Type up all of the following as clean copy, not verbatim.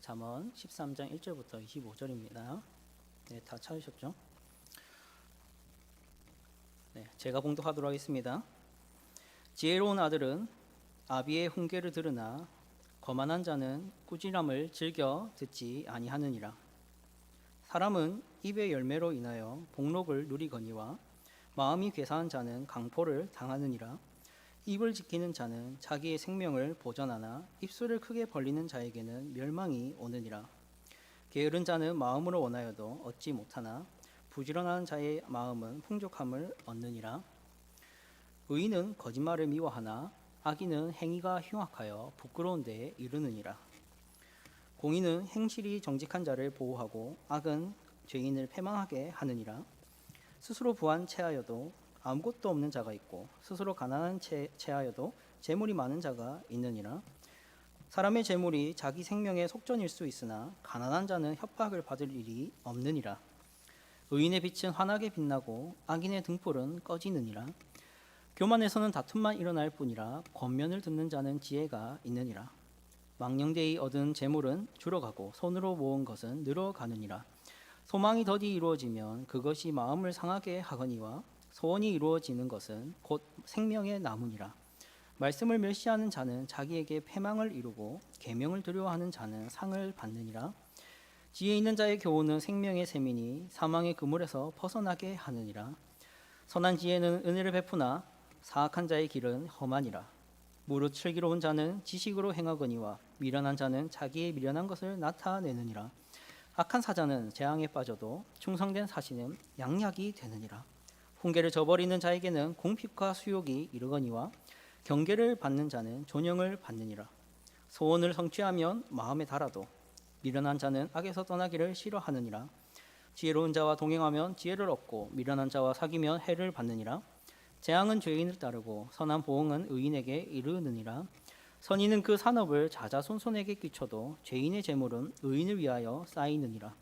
잠언 13장 1절부터 25절입니다. 네, 다 찾으셨죠? 네, 제가 봉독하도록 하겠습니다. 지혜로운 아들은 아비의 훈계를 들으나 거만한 자는 꾸지람을 즐겨 듣지 아니하느니라. 사람은 입의 열매로 인하여 복록을 누리거니와 마음이 괴사한 자는 강포를 당하느니라. 입을 지키는 자는 자기의 생명을 보전하나 입술을 크게 벌리는 자에게는 멸망이 오느니라. 게으른 자는 마음으로 원하여도 얻지 못하나 부지런한 자의 마음은 풍족함을 얻느니라. 의인은 거짓말을 미워하나 악인은 행위가 흉악하여 부끄러운 데에 이르느니라. 공의는 행실이 정직한 자를 보호하고 악은 죄인을 패망하게 하느니라. 스스로 부한 채하여도 아무것도 없는 자가 있고 스스로 가난한 채하여도 재물이 많은 자가 있느니라. 사람의 재물이 자기 생명의 속전일 수 있으나 가난한 자는 협박을 받을 일이 없느니라. 의인의 빛은 환하게 빛나고 악인의 등불은 꺼지느니라. 교만에서는 다툼만 일어날 뿐이라 권면을 듣는 자는 지혜가 있느니라. 망령되이 얻은 재물은 줄어가고 손으로 모은 것은 늘어가느니라. 소망이 더디 이루어지면 그것이 마음을 상하게 하거니와 소원이 이루어지는 것은 곧 생명의 나무니라. 말씀을 멸시하는 자는 자기에게 패망을 이루고 계명을 두려워하는 자는 상을 받느니라. 지혜 있는 자의 교훈은 생명의 샘이니 사망의 그물에서 벗어나게 하느니라. 선한 지혜는 은혜를 베푸나 사악한 자의 길은 험하니라. 무릇 슬기로운 자는 지식으로 행하거니와 미련한 자는 자기의 미련한 것을 나타내느니라. 악한 사자는 재앙에 빠져도 충성된 사신은 양약이 되느니라. 훈계를 저버리는 자에게는 공핍과 수욕이 이르거니와 경계를 받는 자는 존영을 받느니라. 소원을 성취하면 마음에 달아도 미련한 자는 악에서 떠나기를 싫어하느니라. 지혜로운 자와 동행하면 지혜를 얻고 미련한 자와 사귀면 해를 받느니라. 재앙은 죄인을 따르고 선한 보응은 의인에게 이르느니라. 선인은 그 산업을 자자손손에게 끼쳐도 죄인의 재물은 의인을 위하여 쌓이느니라.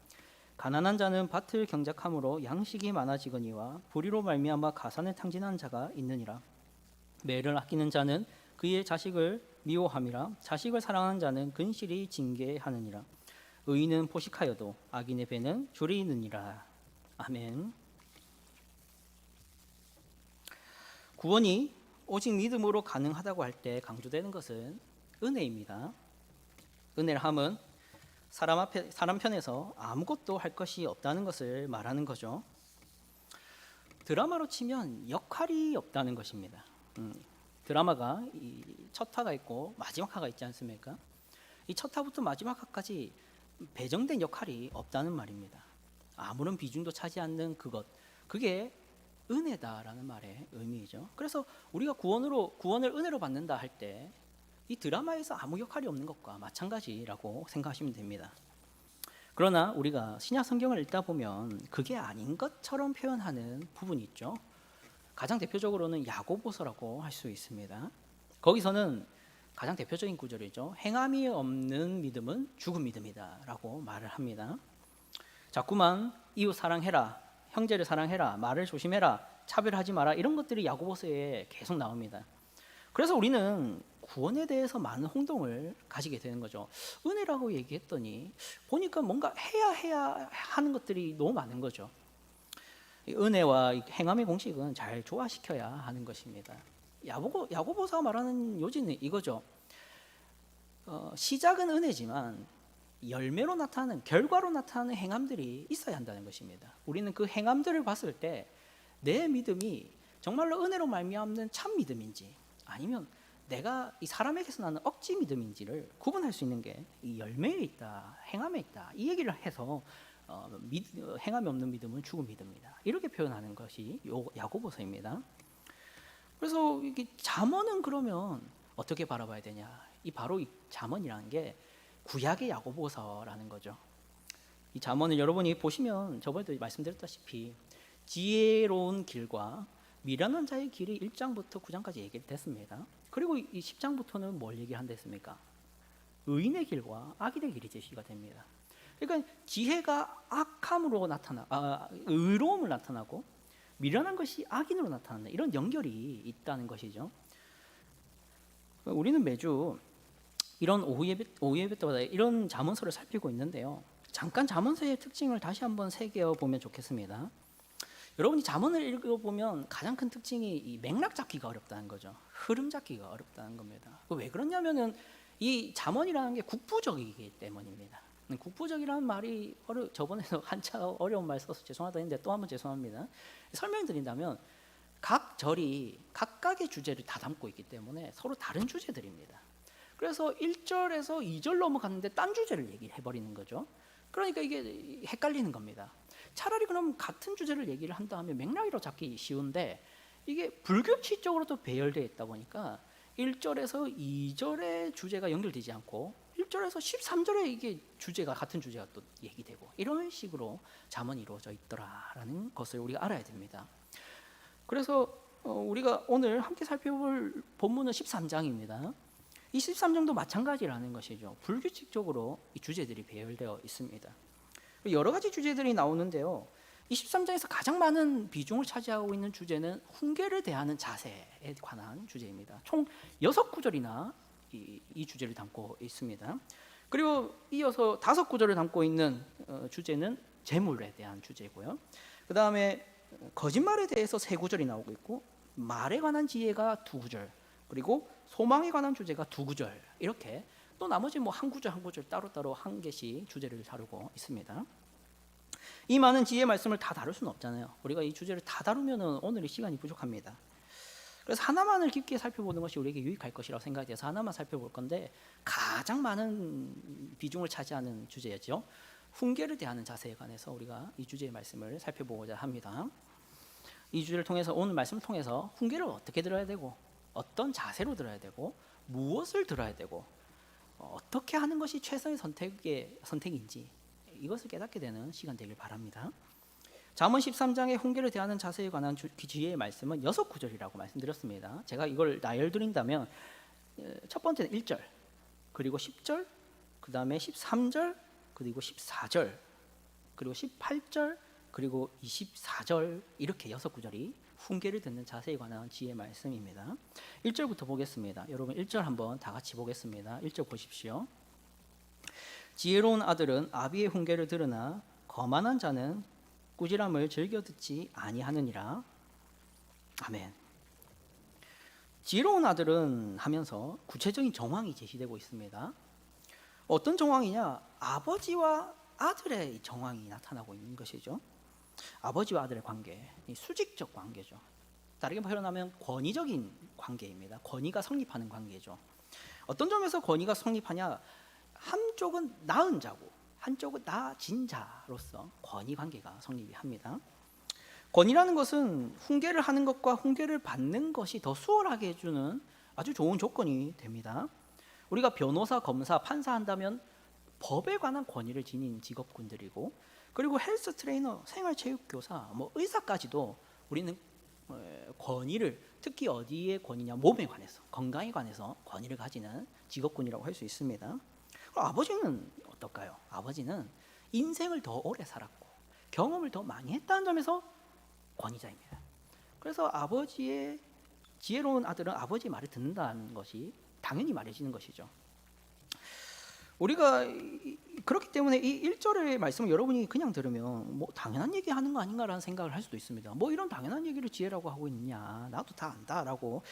가난한 자는 밭을 경작함으로 양식이 많아지거니와 불의로 말미암아 가산을 탕진하는 자가 있느니라. 매를 아끼는 자는 그의 자식을 미워함이라. 자식을 사랑하는 자는 근실이 징계하느니라. 의인은 포식하여도 악인의 배는 줄이느니라. 아멘. 구원이 오직 믿음으로 가능하다고 할 때 강조되는 것은 은혜입니다. 은혜함은 사람 편에서 아무것도 할 것이 없다는 것을 말하는 거죠. 드라마로 치면 역할이 없다는 것입니다. 드라마가 첫 화가 있고 마지막 화가 있지 않습니까? 이 첫 화부터 마지막 화까지 배정된 역할이 없다는 말입니다. 아무런 비중도 차지 않는 그게 은혜다라는 말의 의미이죠. 그래서 우리가 구원을 은혜로 받는다 할 때 이 드라마에서 아무 역할이 없는 것과 마찬가지라고 생각하시면 됩니다. 그러나 우리가 신약 성경을 읽다 보면 그게 아닌 것처럼 표현하는 부분이 있죠. 가장 대표적으로는 야고보서라고 할 수 있습니다. 거기서는 가장 대표적인 구절이죠. 행함이 없는 믿음은 죽은 믿음이다 라고 말을 합니다. 자꾸만 이웃 사랑해라, 형제를 사랑해라, 말을 조심해라, 차별하지 마라, 이런 것들이 야고보서에 계속 나옵니다. 그래서 우리는 구원에 대해서 많은 혼동을 가지게 되는 거죠. 은혜라고 얘기했더니 보니까 뭔가 해야 하는 것들이 너무 많은 거죠. 은혜와 행함의 공식은 잘 조화시켜야 하는 것입니다. 야고보서가 말하는 요지는 이거죠. 시작은 은혜지만 열매로 나타나는, 결과로 나타나는 행함들이 있어야 한다는 것입니다. 우리는 그 행함들을 봤을 때 내 믿음이 정말로 은혜로 말미암는 참 믿음인지 아니면 내가 이 사람에게서 나는 억지 믿음인지를 구분할 수 있는 게 이 열매에 있다, 행함에 있다, 이 얘기를 해서 행함이 없는 믿음은 죽은 믿음이다, 이렇게 표현하는 것이 야고보서입니다. 그래서 이게 잠언은 그러면 어떻게 바라봐야 되냐? 바로 이 잠언이라는 게 구약의 야고보서라는 거죠. 이 잠언을 여러분이 보시면 저번에도 말씀드렸다시피 지혜로운 길과 미련한 자의 길이 1장부터 9장까지 얘기됐습니다. 그리고 이 10장부터는 뭘 얘기한다 했습니까? 의인의 길과 악인의 길이 제시가 됩니다. 그러니까 지혜가 악함으로 의로움을 나타나고 미련한 것이 악인으로 나타난다, 이런 연결이 있다는 것이죠. 우리는 매주 이런 오후 예배 때마다 이런 잠언서를 살피고 있는데요. 잠깐 잠언서의 특징을 다시 한번 새겨 보면 좋겠습니다. 여러분이 잠언을 읽어보면 가장 큰 특징이 이 맥락 잡기가 어렵다는 거죠. 흐름 잡기가 어렵다는 겁니다. 왜 그러냐면은 이 잠언이라는 게 국부적이기 때문입니다. 국부적이라는 말이 저번에도 한참 어려운 말 써서 죄송하다 했는데 또 한번 죄송합니다. 설명드린다면 각 절이 각각의 주제를 다 담고 있기 때문에 서로 다른 주제들입니다. 그래서 1절에서 2절 넘어갔는데 딴 주제를 얘기를 해버리는 거죠. 그러니까 이게 헷갈리는 겁니다. 차라리 그럼 같은 주제를 얘기를 한다 하면 맥락으로 잡기 쉬운데 이게 불규칙적으로 배열되어 있다 보니까 1절에서 2절의 주제가 연결되지 않고 1절에서 13절에 이게 주제가 같은 주제가 또 얘기되고 이런 식으로 잠언이 이루어져 있더라라는 것을 우리가 알아야 됩니다. 그래서 우리가 오늘 함께 살펴볼 본문은 13장입니다. 이 13장도 마찬가지라는 것이죠. 불규칙적으로 이 주제들이 배열되어 있습니다. 여러 가지 주제들이 나오는데요. 이 13장에서 가장 많은 비중을 차지하고 있는 주제는 훈계를 대하는 자세에 관한 주제입니다. 총 6구절이나 이 주제를 담고 있습니다. 그리고 이어서 5구절을 담고 있는 주제는 재물에 대한 주제고요. 그 다음에 거짓말에 대해서 3구절이 나오고 있고 말에 관한 지혜가 2구절, 그리고 소망에 관한 주제가 2구절, 이렇게 또 나머지 한 구절 한 구절 따로따로 한 개씩 주제를 다루고 있습니다. 이 많은 지혜의 말씀을 다 다룰 수는 없잖아요. 우리가 이 주제를 다 다루면 오늘의 시간이 부족합니다. 그래서 하나만을 깊게 살펴보는 것이 우리에게 유익할 것이라고 생각이 돼서 하나만 살펴볼 건데 가장 많은 비중을 차지하는 주제였죠. 훈계를 대하는 자세에 관해서 우리가 이 주제의 말씀을 살펴보고자 합니다. 이 주제를 통해서 오늘 말씀을 통해서 훈계를 어떻게 들어야 되고 어떤 자세로 들어야 되고 무엇을 들어야 되고 어떻게 하는 것이 최선의 선택인지 이것을 깨닫게 되는 시간 되길 바랍니다. 잠언 13장의 훈계를 대하는 자세에 관한 지혜의 말씀은 6구절이라고 말씀드렸습니다. 제가 이걸 나열드린다면 첫 번째는 1절, 그리고 10절, 그 다음에 13절, 그리고 14절, 그리고 18절, 그리고 24절, 이렇게 6구절이 훈계를 듣는 자세에 관한 지혜의 말씀입니다. 1절부터 보겠습니다. 여러분 1절 한번 다 같이 보겠습니다. 1절 보십시오. 지혜로운 아들은 아비의 훈계를 들으나 거만한 자는 꾸지람을 즐겨 듣지 아니하느니라. 아멘. 지혜로운 아들은 하면서 구체적인 정황이 제시되고 있습니다. 어떤 정황이냐? 아버지와 아들의 정황이 나타나고 있는 것이죠. 아버지와 아들의 관계, 수직적 관계죠. 다르게 표현하면 권위적인 관계입니다. 권위가 성립하는 관계죠. 어떤 점에서 권위가 성립하냐? 한쪽은 낳은 자고 한쪽은 낳아진 자로서 권위 관계가 성립이 합니다. 권위라는 것은 훈계를 하는 것과 훈계를 받는 것이 더 수월하게 해주는 아주 좋은 조건이 됩니다. 우리가 변호사, 검사, 판사 한다면 법에 관한 권위를 지닌 직업군들이고, 그리고 헬스 트레이너, 생활체육교사, 의사까지도 우리는 권위를, 특히 어디에 권위냐, 몸에 관해서, 건강에 관해서 권위를 가지는 직업군이라고 할 수 있습니다. 아버지는 어떨까요? 아버지는 인생을 더 오래 살았고 경험을 더 많이 했다는 점에서 권위자입니다. 그래서 아버지의 지혜로운 아들은 아버지 말을 듣는다는 것이 당연히 말해지는 것이죠. 우리가 그렇기 때문에 이 1절의 말씀을 여러분이 그냥 들으면 당연한 얘기 하는 거 아닌가라는 생각을 할 수도 있습니다. 이런 당연한 얘기를 지혜라고 하고 있느냐, 나도 다 안다라고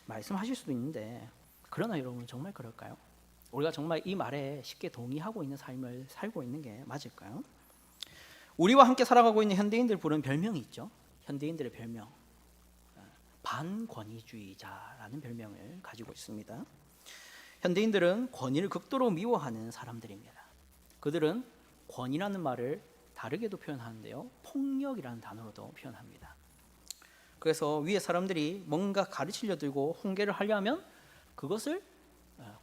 말씀하실 수도 있는데, 그러나 여러분 정말 그럴까요? 우리가 정말 이 말에 쉽게 동의하고 있는 삶을 살고 있는 게 맞을까요? 우리와 함께 살아가고 있는 현대인들 부르는 별명이 있죠. 현대인들의 별명, 반권위주의자라는 별명을 가지고 있습니다. 현대인들은 권위를 극도로 미워하는 사람들입니다. 그들은 권위라는 말을 다르게도 표현하는데요, 폭력이라는 단어로도 표현합니다. 그래서 위에 사람들이 뭔가 가르치려 들고 훈계를 하려면 그것을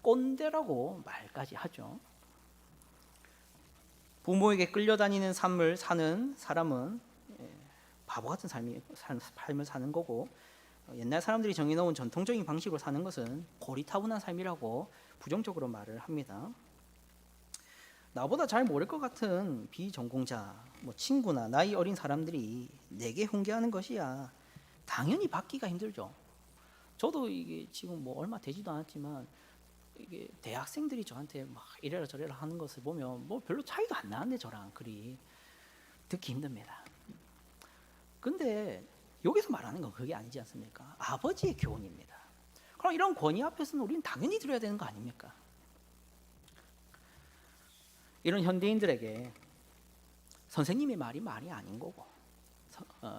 꼰대라고 말까지 하죠. 부모에게 끌려다니는 삶을 사는 사람은 바보 같은 삶을 사는 거고, 옛날 사람들이 정해놓은 전통적인 방식으로 사는 것은 고리타분한 삶이라고 부정적으로 말을 합니다. 나보다 잘 모를 것 같은 비전공자, 친구나 나이 어린 사람들이 내게 훈계하는 것이야 당연히 받기가 힘들죠. 저도 이게 지금 얼마 되지도 않았지만 이게 대학생들이 저한테 막 이래라 저래라 하는 것을 보면 뭐 별로 차이도 안 나는데 저랑 그리 듣기 힘듭니다. 근데 여기서 말하는 건 그게 아니지 않습니까? 아버지의 교훈입니다. 그럼 이런 권위 앞에서는 우리는 당연히 들어야 되는 거 아닙니까? 이런 현대인들에게 선생님의 말이 아닌 거고,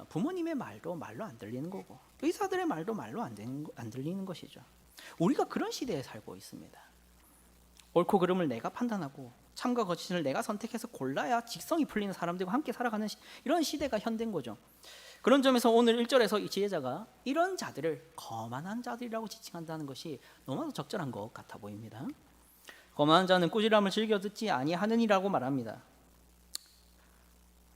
부모님의 말도 말로 안 들리는 거고, 의사들의 말도 말로 안 들리는 것이죠. 우리가 그런 시대에 살고 있습니다. 옳고 그름을 내가 판단하고 참과 거짓을 내가 선택해서 골라야 직성이 풀리는 사람들과 함께 살아가는 이런 시대가 현대인 거죠. 그런 점에서 오늘 1절에서 이 지혜자가 이런 자들을 거만한 자들이라고 지칭한다는 것이 너무나도 적절한 것 같아 보입니다. 거만한 자는 꾸지람을 즐겨 듣지 아니하느니라고 말합니다.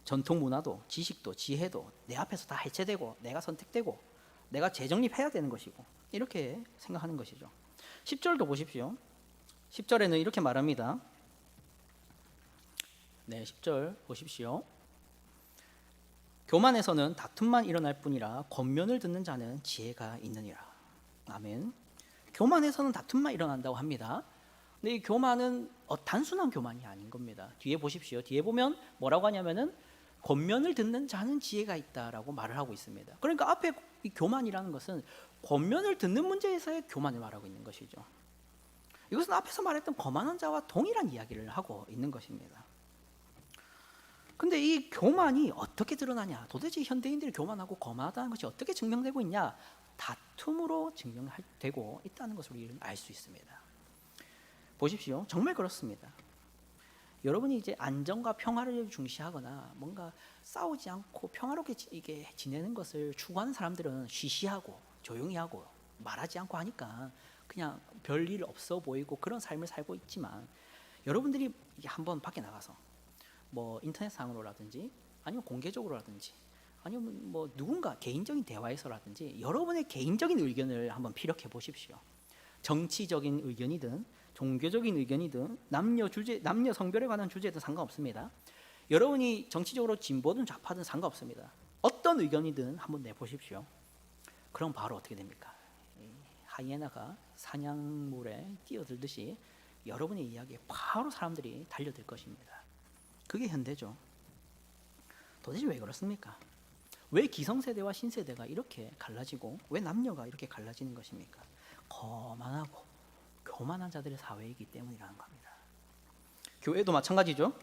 전통 문화도 지식도 지혜도 내 앞에서 다 해체되고 내가 선택되고 내가 재정립해야 되는 것이고 이렇게 생각하는 것이죠. 10절도 보십시오. 10절에는 이렇게 말합니다. 네, 10절 보십시오. 교만에서는 다툼만 일어날 뿐이라 권면을 듣는 자는 지혜가 있느니라. 아멘. 교만에서는 다툼만 일어난다고 합니다. 근데 이 교만은 단순한 교만이 아닌 겁니다. 뒤에 보십시오. 뒤에 보면 뭐라고 하냐면은 권면을 듣는 자는 지혜가 있다라고 말을 하고 있습니다. 그러니까 앞에 이 교만이라는 것은 권면을 듣는 문제에서의 교만을 말하고 있는 것이죠. 이것은 앞에서 말했던 거만한 자와 동일한 이야기를 하고 있는 것입니다. 근데 이 교만이 어떻게 드러나냐? 도대체 현대인들이 교만하고 거만하다는 것이 어떻게 증명되고 있냐? 다툼으로 증명되고 있다는 것을 우리는 알 수 있습니다. 보십시오. 정말 그렇습니다. 여러분이 이제 안정과 평화를 중시하거나 뭔가 싸우지 않고 평화롭게 이게 지내는 것을 추구하는 사람들은 쉬쉬하고 조용히 하고 말하지 않고 하니까 그냥 별일 없어 보이고 그런 삶을 살고 있지만 여러분들이 이게 한번 밖에 나가서 뭐 인터넷상으로라든지 아니면 공개적으로라든지 아니면 뭐 누군가 개인적인 대화에서라든지 여러분의 개인적인 의견을 한번 피력해 보십시오. 정치적인 의견이든 종교적인 의견이든 남녀 성별에 관한 주제든 상관없습니다. 여러분이 정치적으로 진보든 좌파든 상관없습니다. 어떤 의견이든 한번 내보십시오. 그럼 바로 어떻게 됩니까? 하이에나가 사냥물에 뛰어들듯이 여러분의 이야기에 바로 사람들이 달려들 것입니다. 그게 현대죠. 도대체 왜 그렇습니까? 왜 기성세대와 신세대가 이렇게 갈라지고 왜 남녀가 이렇게 갈라지는 것입니까? 거만하고 교만한 자들의 사회이기 때문이라는 겁니다. 교회도 마찬가지죠.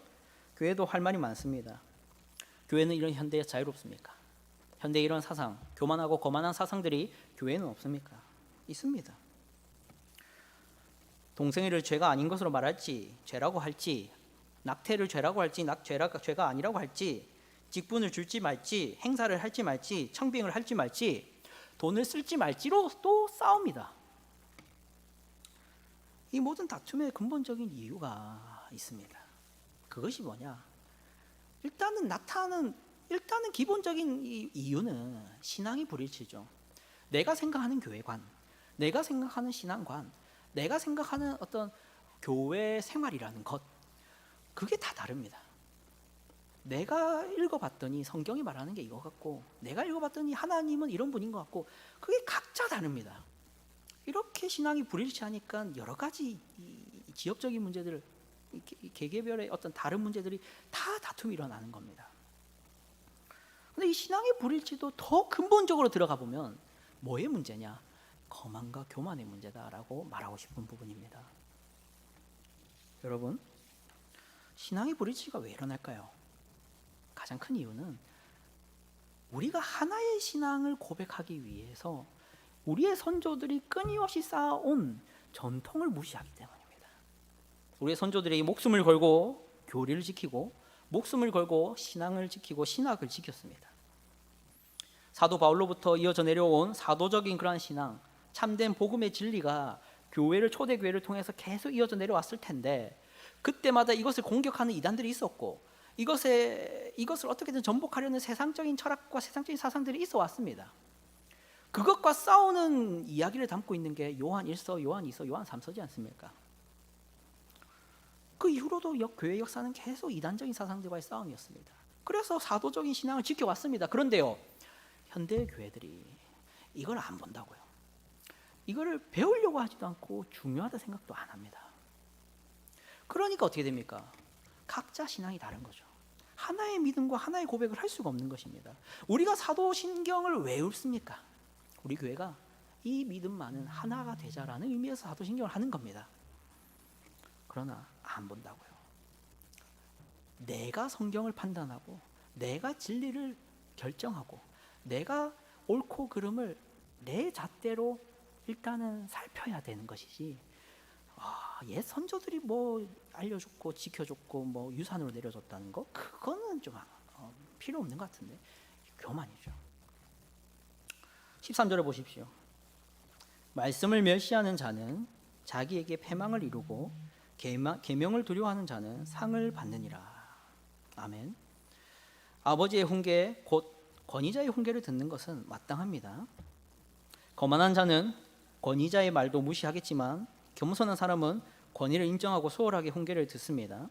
교회도 할 말이 많습니다. 교회는 이런 현대에 자유롭습니까? 현대 이런 사상, 교만하고 거만한 사상들이 교회는 없습니까? 있습니다. 동생애를 죄가 아닌 것으로 말할지, 죄라고 할지, 낙태를 죄라고 할지, 죄가 아니라고 할지, 직분을 줄지 말지, 행사를 할지 말지, 청빙을 할지 말지, 돈을 쓸지 말지로 또 싸웁니다. 이 모든 다툼의 근본적인 이유가 있습니다. 그것이 뭐냐? 일단은 기본적인 이유는 신앙이 불일치죠. 내가 생각하는 교회관, 내가 생각하는 신앙관, 내가 생각하는 어떤 교회 생활이라는 것, 그게 다 다릅니다. 내가 읽어봤더니 성경이 말하는 게 이거 같고, 내가 읽어봤더니 하나님은 이런 분인 것 같고, 그게 각자 다릅니다. 이렇게 신앙이 불일치하니까 여러 가지 지역적인 문제들, 개개별의 어떤 다른 문제들이 다 다툼이 일어나는 겁니다. 근데 이 신앙의 불일치도 더 근본적으로 들어가 보면 뭐의 문제냐? 거만과 교만의 문제다라고 말하고 싶은 부분입니다. 여러분, 신앙의 불일치가 왜 일어날까요? 가장 큰 이유는 우리가 하나의 신앙을 고백하기 위해서 우리의 선조들이 끊임없이 쌓아온 전통을 무시하기 때문입니다. 우리의 선조들이 목숨을 걸고 교리를 지키고 목숨을 걸고 신앙을 지키고 신학을 지켰습니다. 사도 바울로부터 이어져 내려온 사도적인 그러한 신앙, 참된 복음의 진리가 초대교회를 통해서 계속 이어져 내려왔을 텐데 그때마다 이것을 공격하는 이단들이 있었고 이것을 어떻게든 전복하려는 세상적인 철학과 세상적인 사상들이 있어 왔습니다. 그것과 싸우는 이야기를 담고 있는 게 요한 1서, 요한 2서, 요한 3서지 않습니까? 그 이후로도 교회 역사는 계속 이단적인 사상들과의 싸움이었습니다. 그래서 사도적인 신앙을 지켜왔습니다. 그런데요, 현대 교회들이 이걸 안 본다고요. 이거를 배우려고 하지도 않고 중요하다 생각도 안 합니다. 그러니까 어떻게 됩니까? 각자 신앙이 다른 거죠. 하나의 믿음과 하나의 고백을 할 수가 없는 것입니다. 우리가 사도신경을 왜 읽습니까? 우리 교회가 이 믿음만은 하나가 되자라는 의미에서 사도신경을 하는 겁니다. 그러나 안 본다고요. 내가 성경을 판단하고 내가 진리를 결정하고 내가 옳고 그름을 내 잣대로 일단은 살펴야 되는 것이지, 옛 선조들이 뭐 알려줬고 지켜줬고 뭐 유산으로 내려줬다는 거, 그거는 좀 필요 없는 것 같은데 교만이죠. 13절에 보십시오. 말씀을 멸시하는 자는 자기에게 패망을 이루고 계명을 두려워하는 자는 상을 받느니라. 아멘. 아버지의 훈계 곧 권위자의 훈계를 듣는 것은 마땅합니다. 거만한 자는 권위자의 말도 무시하겠지만 겸손한 사람은 권위를 인정하고 소홀하게 훈계를 듣습니다.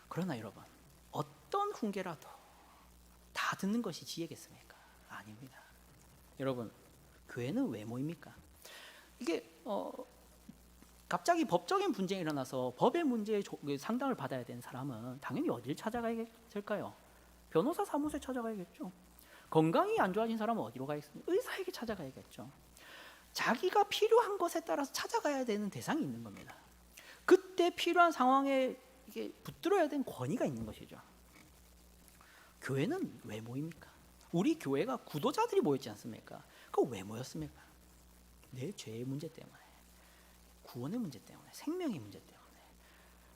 그러나 여러분, 어떤 훈계라도 다 듣는 것이 지혜겠습니까? 아닙니다. 여러분, 교회는 왜 모입니까? 이게 갑자기 법적인 분쟁이 일어나서 법의 문제에 상담을 받아야 되는 사람은 당연히 어디를 찾아가야 될까요? 변호사 사무소에 찾아가야겠죠. 건강이 안 좋아진 사람은 어디로 가겠습니까? 의사에게 찾아가야겠죠. 자기가 필요한 것에 따라서 찾아가야 되는 대상이 있는 겁니다. 그때 필요한 상황에 이게 붙들어야 되는 권위가 있는 것이죠. 교회는 왜 모입니까? 우리 교회가 구도자들이 모였지 않습니까? 그거 왜 모였습니까? 내 죄의 문제 때문에, 구원의 문제 때문에, 생명의 문제 때문에,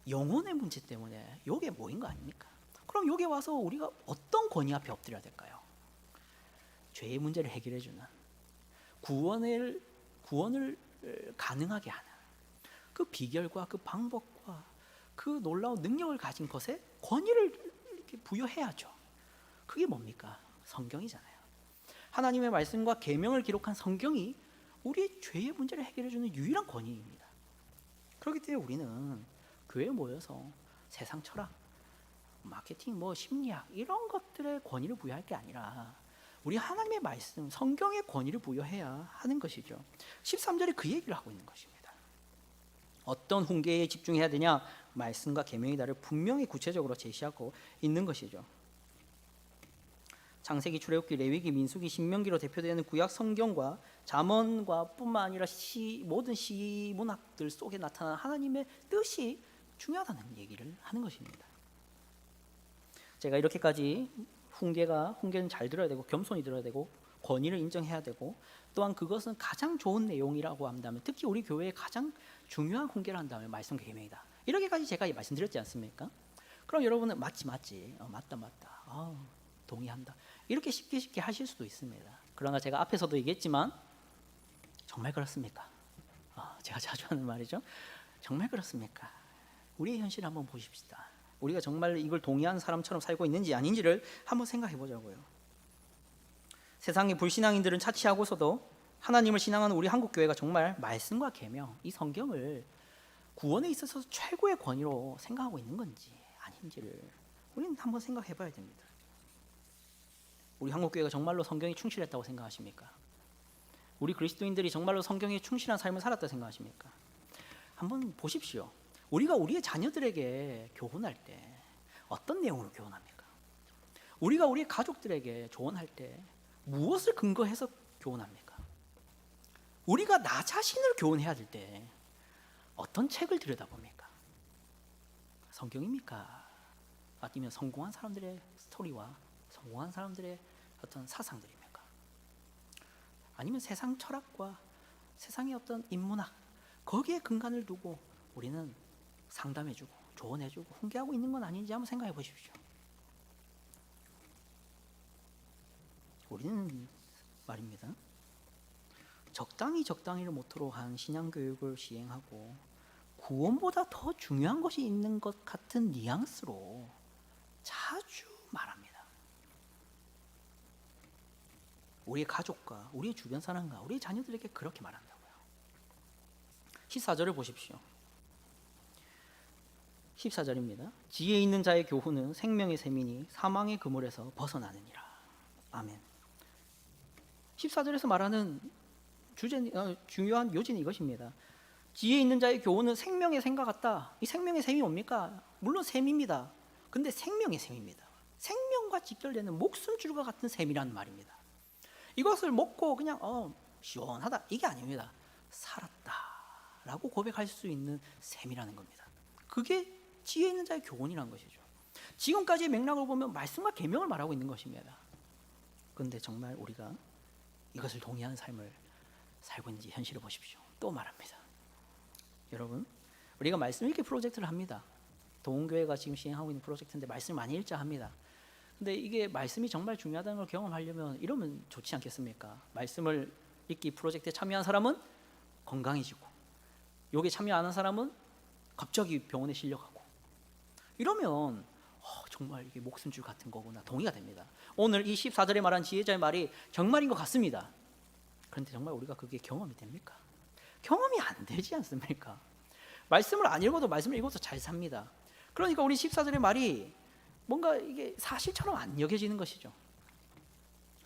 영혼의 문제 때문에 여기에 모인 거 아닙니까? 그럼 여기 와서 우리가 어떤 권위 앞에 엎드려야 될까요? 죄의 문제를 해결해 주는, 구원을 가능하게 하는 그 비결과 그 방법과 그 놀라운 능력을 가진 것에 권위를 이렇게 부여해야죠. 그게 뭡니까? 성경이잖아요. 하나님의 말씀과 계명을 기록한 성경이 우리의 죄의 문제를 해결해 주는 유일한 권위입니다. 그렇기 때문에 우리는 교회에 모여서 세상 철학, 마케팅, 심리학 이런 것들의 권위를 부여할 게 아니라 우리 하나님의 말씀, 성경의 권위를 부여해야 하는 것이죠. 13절에 그 얘기를 하고 있는 것입니다. 어떤 훈계에 집중해야 되냐? 말씀과 계명이 나를 분명히 구체적으로 제시하고 있는 것이죠. 창세기, 출애굽기, 레위기, 민수기, 신명기로 대표되는 구약 성경과 잠언과 뿐만 아니라 모든 시 문학들 속에 나타난 하나님의 뜻이 중요하다는 얘기를 하는 것입니다. 제가 이렇게까지 훈계는 잘 들어야 되고 겸손히 들어야 되고 권위를 인정해야 되고 또한 그것은 가장 좋은 내용이라고 한다면, 특히 우리 교회에 가장 중요한 훈계를 한다면 말씀 계명이다, 이렇게까지 제가 말씀드렸지 않습니까? 그럼 여러분은 맞지 맞다 동의한다 이렇게 쉽게 하실 수도 있습니다. 그러나 제가 앞에서도 얘기했지만 정말 그렇습니까? 제가 자주 하는 말이죠. 정말 그렇습니까? 우리의 현실을 한번 보십시다. 우리가 정말 이걸 동의하는 사람처럼 살고 있는지 아닌지를 한번 생각해 보자고요. 세상의 불신앙인들은 차치하고서도 하나님을 신앙하는 우리 한국교회가 정말 말씀과 계명, 이 성경을 구원에 있어서 최고의 권위로 생각하고 있는 건지 아닌지를 우리는 한번 생각해 봐야 됩니다. 우리 한국교회가 정말로 성경에 충실했다고 생각하십니까? 우리 그리스도인들이 정말로 성경에 충실한 삶을 살았다고 생각하십니까? 한번 보십시오. 우리가 우리의 자녀들에게 교훈할 때 어떤 내용으로 교훈합니까? 우리가 우리 가족들에게 조언할 때 무엇을 근거해서 교훈합니까? 우리가 나 자신을 교훈해야 될 때 어떤 책을 들여다봅니까? 성경입니까? 아니면 성공한 사람들의 스토리와 성공한 사람들의 어떤 사상들입니까? 아니면 세상 철학과 세상의 어떤 인문학, 거기에 근간을 두고 우리는 상담해주고 조언해주고 훈계하고 있는 건 아닌지 한번 생각해 보십시오. 우리는 말입니다, 적당히를 모토로 한 신앙교육을 시행하고 구원보다 더 중요한 것이 있는 것 같은 뉘앙스로 자주 말합니다. 우리의 가족과 우리의 주변 사람과 우리의 자녀들에게 그렇게 말한다고요. 14절을 보십시오. 14절입니다. 지혜 있는 자의 교훈은 생명의 샘이니 사망의 그물에서 벗어나느니라. 아멘. 14절에서 말하는 중요한 요지는 이것입니다. 지혜 있는 자의 교훈은 생명의 샘과 같다. 이 생명의 샘이 뭡니까? 물론 샘입니다. 근데 생명의 샘입니다. 생명과 직결되는 목숨줄과 같은 샘이라는 말입니다. 이것을 먹고 그냥 시원하다 이게 아닙니다. 살았다라고 고백할 수 있는 샘이라는 겁니다. 그게 지혜 있는 자의 교훈이라는 것이죠. 지금까지의 맥락을 보면 말씀과 계명을 말하고 있는 것입니다. 그런데 정말 우리가 이것을 동의하는 삶을 살고 있는지 현실을 보십시오. 또 말합니다. 여러분, 우리가 말씀 읽기 프로젝트를 합니다. 동교회가 지금 시행하고 있는 프로젝트인데 말씀을 많이 읽자 합니다. 근데 이게 말씀이 정말 중요하다는 걸 경험하려면 이러면 좋지 않겠습니까? 말씀을 읽기 프로젝트에 참여한 사람은 건강해지고, 여기에 참여 안 한 사람은 갑자기 병원에 실려가고, 이러면 정말 이게 목숨줄 같은 거구나 동의가 됩니다. 오늘 이 14절에 말한 지혜자의 말이 정말인 것 같습니다. 그런데 정말 우리가 그게 경험이 됩니까? 경험이 안 되지 않습니까? 말씀을 안 읽어도 말씀을 읽어서 잘 삽니다. 그러니까 우리 14절의 말이 뭔가 이게 사실처럼 안 여겨지는 것이죠.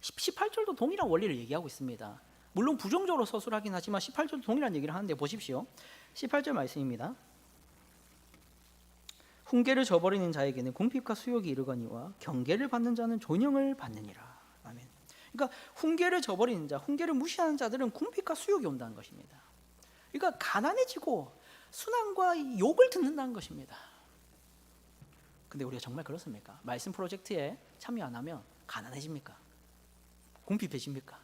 18절도 동일한 원리를 얘기하고 있습니다. 물론 부정적으로 서술하긴 하지만 18절도 동일한 얘기를 하는데 보십시오. 18절 말씀입니다. 훈계를 저버리는 자에게는 궁핍과 수욕이 이르거니와 경계를 받는 자는 존영을 받느니라. 아멘. 그러니까 훈계를 저버리는 자, 훈계를 무시하는 자들은 궁핍과 수욕이 온다는 것입니다. 그러니까 가난해지고 순환과 욕을 듣는다는 것입니다. 근데 우리가 정말 그렇습니까? 말씀 프로젝트에 참여 안 하면 가난해집니까? 궁핍해집니까?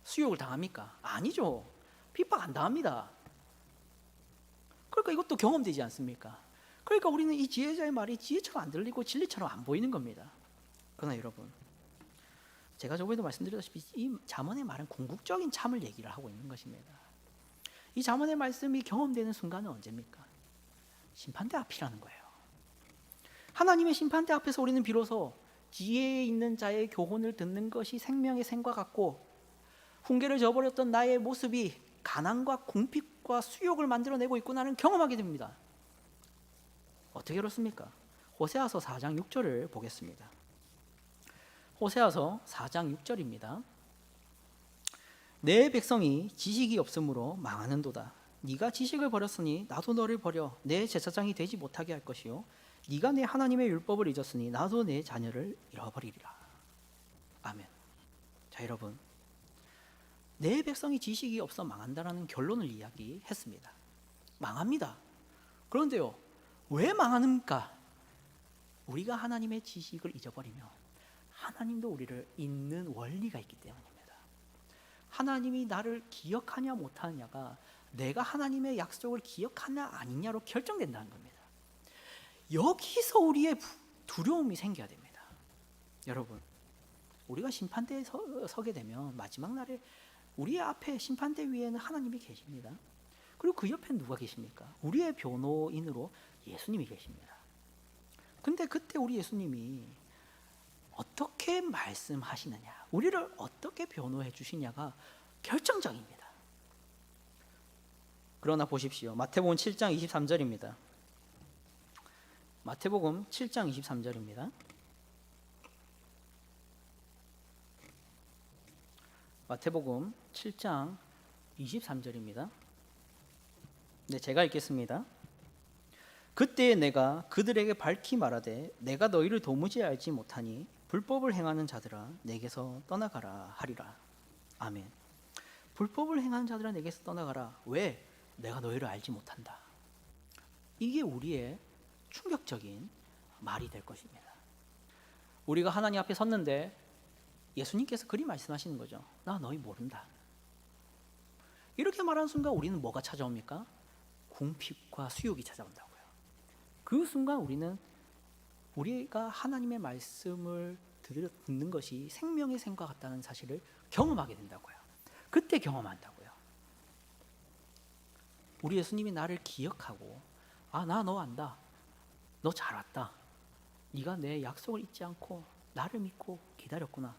수욕을 당합니까? 아니죠. 핍박 안 당합니다. 그러니까 이것도 경험되지 않습니까? 그러니까 우리는 이 지혜자의 말이 지혜처럼 안 들리고 진리처럼 안 보이는 겁니다. 그러나 여러분, 제가 저번에도 말씀드렸다시피 이 잠언의 말은 궁극적인 참을 얘기를 하고 있는 것입니다. 이 잠언의 말씀이 경험되는 순간은 언제입니까? 심판대 앞이라는 거예요. 하나님의 심판대 앞에서 우리는 비로소 지혜에 있는 자의 교훈을 듣는 것이 생명의 샘과 같고, 훈계를 저버렸던 나의 모습이 가난과 궁핍과 수욕을 만들어내고 있구나는 경험하게 됩니다. 어떻게 그렇습니까? 호세아서 4장 6절을 보겠습니다. 호세아서 4장 6절입니다. 내 백성이 지식이 없으므로 망하는도다. 네가 지식을 버렸으니 나도 너를 버려 내 제사장이 되지 못하게 할 것이요 네가 내 하나님의 율법을 잊었으니 나도 내 자녀를 잃어버리리라. 아멘. 자, 여러분, 내 백성이 지식이 없어 망한다라는 결론을 이야기했습니다. 망합니다. 그런데요, 왜 망하는가? 우리가 하나님의 지식을 잊어버리면 하나님도 우리를 잊는 원리가 있기 때문입니다. 하나님이 나를 기억하냐 못하느냐가 내가 하나님의 약속을 기억하냐 아니냐로 결정된다는 겁니다. 여기서 우리의 두려움이 생겨야 됩니다. 여러분, 우리가 심판대에 서게 되면 마지막 날에 우리의 앞에 심판대 위에는 하나님이 계십니다. 그리고 그 옆에 누가 계십니까? 우리의 변호인으로 예수님이 계십니다. 근데 그때 우리 예수님이 어떻게 말씀하시느냐, 우리를 어떻게 변호해 주시냐가 결정적입니다. 그러나 보십시오. 마태복음 7장 23절입니다. 마태복음 7장 23절입니다. 마태복음 7장 23절입니다. 네, 제가 읽겠습니다. 그때 내가 그들에게 밝히 말하되 내가 너희를 도무지 알지 못하니 불법을 행하는 자들아 내게서 떠나가라 하리라. 아멘. 불법을 행하는 자들아 내게서 떠나가라. 왜? 내가 너희를 알지 못한다. 이게 우리의 충격적인 말이 될 것입니다. 우리가 하나님 앞에 섰는데 예수님께서 그리 말씀하시는 거죠. 나 너희 모른다. 이렇게 말하는 순간 우리는 뭐가 찾아옵니까? 궁핍과 수욕이 찾아온다고요. 그 순간 우리가 하나님의 말씀을 듣는 것이 생명의 샘과 같다는 사실을 경험하게 된다고요. 그때 경험한다고요. 우리 예수님이 나를 기억하고, 나 너 안다. 너 잘 왔다. 네가 내 약속을 잊지 않고 나를 믿고 기다렸구나.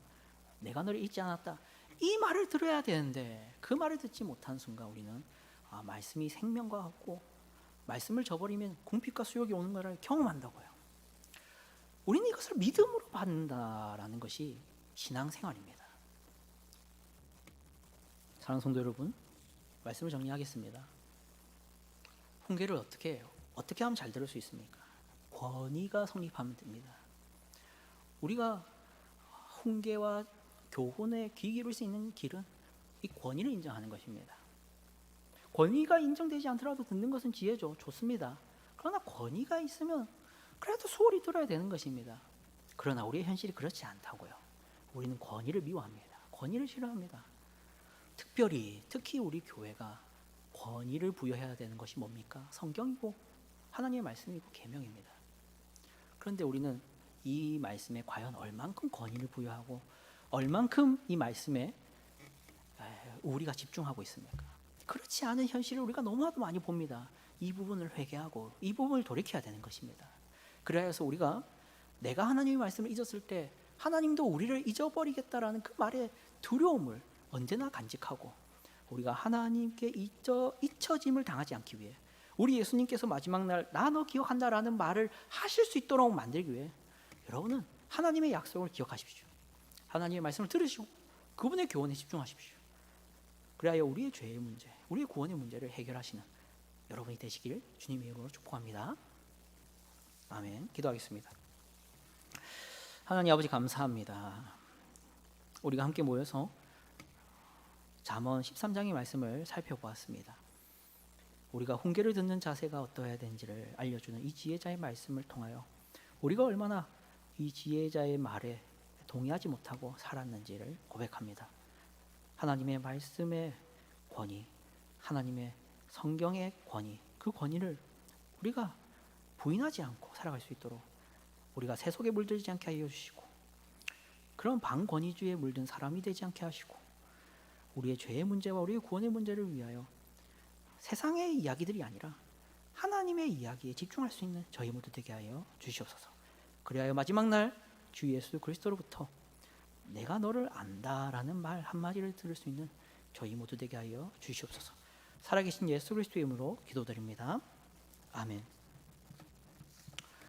내가 너를 잊지 않았다. 이 말을 들어야 되는데 그 말을 듣지 못한 순간 우리는 말씀이 생명과 같고 말씀을 저버리면 궁핍과 수욕이 오는 것을 경험한다고요. 우리는 이것을 믿음으로 받는다라는 것이 신앙생활입니다. 사랑하는 성도 여러분, 말씀을 정리하겠습니다. 훈계를 어떻게 해요? 어떻게 하면 잘 들을 수 있습니까? 권위가 성립하면 됩니다. 우리가 훈계와 교훈에 귀 기울일 수 있는 길은 이 권위를 인정하는 것입니다. 권위가 인정되지 않더라도 듣는 것은 지혜죠. 좋습니다. 그러나 권위가 있으면 그래도 소홀히 들어야 되는 것입니다. 그러나 우리의 현실이 그렇지 않다고요. 우리는 권위를 미워합니다. 권위를 싫어합니다. 특히 우리 교회가 권위를 부여해야 되는 것이 뭡니까? 성경이고 하나님의 말씀이고 계명입니다. 그런데 우리는 이 말씀에 과연 얼만큼 권위를 부여하고 얼만큼 이 말씀에 우리가 집중하고 있습니까? 그렇지 않은 현실을 우리가 너무나도 많이 봅니다. 이 부분을 회개하고 이 부분을 돌이켜야 되는 것입니다. 그래서 우리가 내가 하나님의 말씀을 잊었을 때 하나님도 우리를 잊어버리겠다라는 그 말의 두려움을 언제나 간직하고 우리가 하나님께 잊혀짐을 당하지 않기 위해 우리 예수님께서 마지막 날 나 너 기억한다라는 말을 하실 수 있도록 만들기 위해 여러분은 하나님의 약속을 기억하십시오. 하나님의 말씀을 들으시고 그분의 교훈에 집중하십시오. 그래야 우리의 죄의 문제, 우리의 구원의 문제를 해결하시는 여러분이 되시길 주님의 이름으로 축복합니다. 아멘. 기도하겠습니다. 하나님 아버지 감사합니다. 우리가 함께 모여서 잠언 13장의 말씀을 살펴보았습니다. 우리가 훈계를 듣는 자세가 어떠해야 되는지를 알려주는 이 지혜자의 말씀을 통하여 우리가 얼마나 이 지혜자의 말에 동의하지 못하고 살았는지를 고백합니다. 하나님의 말씀의 권위, 하나님의 성경의 권위, 그 권위를 우리가 부인하지 않고 살아갈 수 있도록 우리가 세속에 물들지 않게 하여 주시고 그런 방권위주의에 물든 사람이 되지 않게 하시고 우리의 죄의 문제와 우리의 구원의 문제를 위하여 세상의 이야기들이 아니라 하나님의 이야기에 집중할 수 있는 저희 모두 되게 하여 주시옵소서. 그리하여 마지막 날 주 예수 그리스도로부터 내가 너를 안다라는 말 한마디를 들을 수 있는 저희 모두 되게 하여 주시옵소서. 살아계신 예수 그리스도의 이름으로 기도드립니다. 아멘.